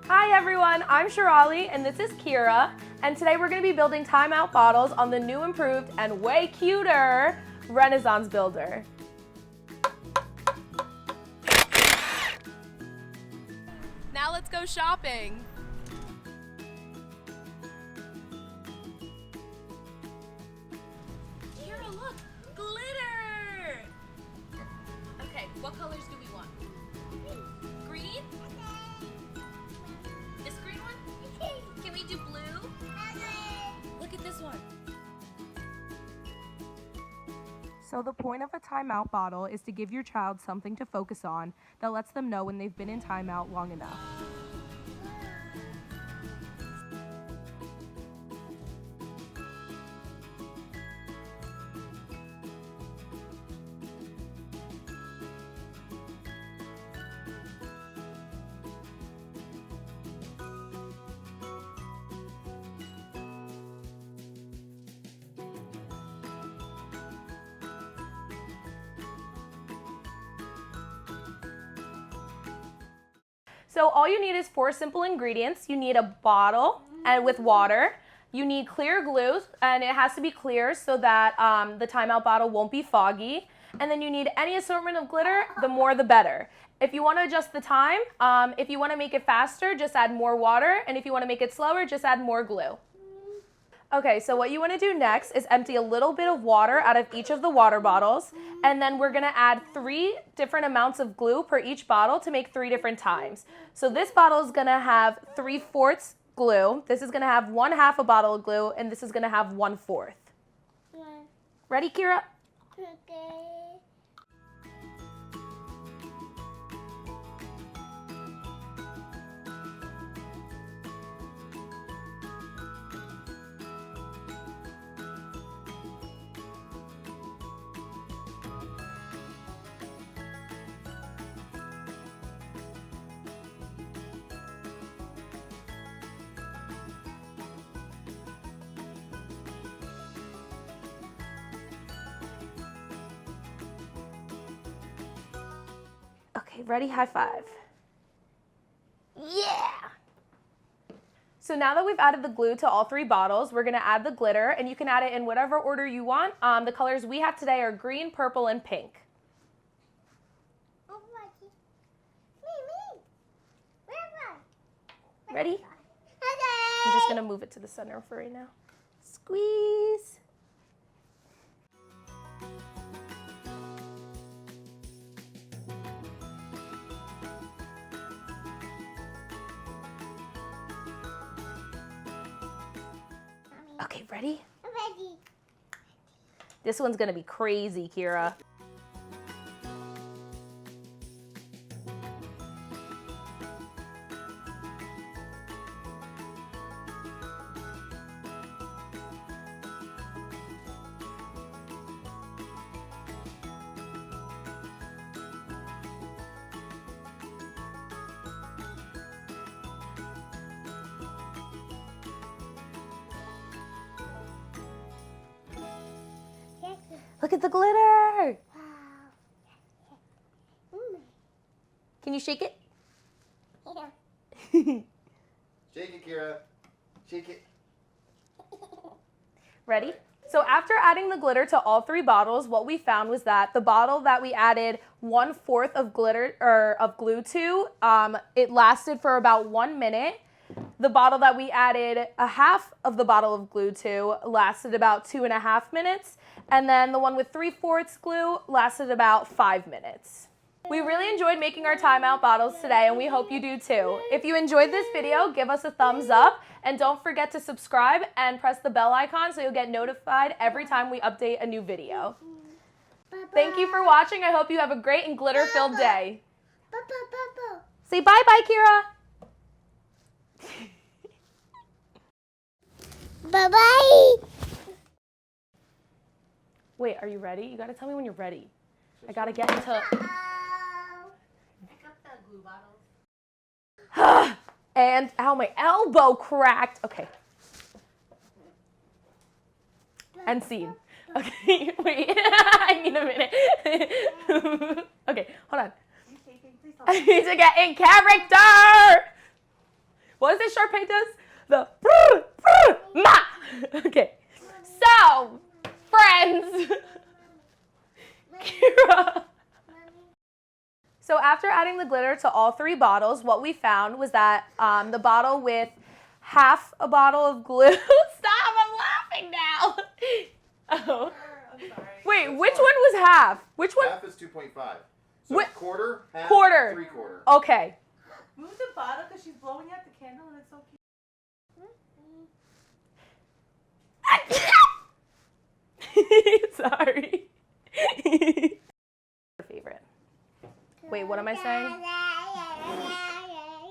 Hi everyone, I'm Shirali and this is Kira, and today we're going to be building timeout bottles on the new, improved, and way cuter Renaissance Builder. Now let's go shopping. Kira, look, glitter! Okay, what colors do we want? Green? This green one? Can we do blue? Look at this one. So the point of a timeout bottle is to give your child something to focus on that lets them know when they've been in timeout long enough. So all you need is 4 simple ingredients. You need a bottle and with water. You need clear glue, and it has to be clear so that the timeout bottle won't be foggy. And then you need any assortment of glitter, the more the better. If you want to adjust the time, if you want to make it faster, just add more water. And if you want to make it slower, just add more glue. Okay, so what you want to do next is empty a little bit of water out of each of the water bottles, and then we're going to add 3 different amounts of glue per each bottle to make 3 different times. So this bottle is going to have 3/4 glue, this is going to have 1/2 a bottle of glue, and this is going to have 1/4. Yeah. Ready, Kira? Okay. Okay, ready? High five. Yeah! So now that we've added the glue to all 3 bottles, we're going to add the glitter, and you can add it in whatever order you want. The colors we have today are green, purple, and pink. Ready? I'm just going to move it to the center for right now. Squeeze. Okay, ready? Ready. This one's gonna be crazy, Kira. Look at the glitter! Can you shake it? Yeah. Shake it, Kira. Shake it. Ready? So after adding the glitter to all 3 bottles, what we found was that the bottle that we added 1/4 of glitter or of glue to, it lasted for about 1 minute. The bottle that we added 1/2 of the bottle of glue to lasted about 2.5 minutes. And then the one with 3/4 glue lasted about 5 minutes. We really enjoyed making our timeout bottles today, and we hope you do too. If you enjoyed this video, give us a thumbs up, and don't forget to subscribe and press the bell icon so you'll get notified every time we update a new video. Thank you for watching. I hope you have a great and glitter-filled day. Say bye-bye, Kira. Bye-bye. Wait, are you ready? You gotta tell me when you're ready. I gotta get into... Pick up the glue bottles. And, ow, my elbow cracked. Okay. And scene. Okay, wait. I need a minute. Okay, hold on. I need to get in character. Sharpay does? The ma. Okay. So, friends. Kira. So after adding the glitter to all 3 bottles, what we found was that the bottle with half a bottle of glue. Stop! I'm laughing now. Oh. I'm sorry. Wait, which one was half? Which one? Half is 2.5. So Wh- quarter, half, Quarter. 3/4. Okay. Move the bottle because she's blowing out the candle and it's so cute. Sorry. Your favorite. Wait, what am I saying?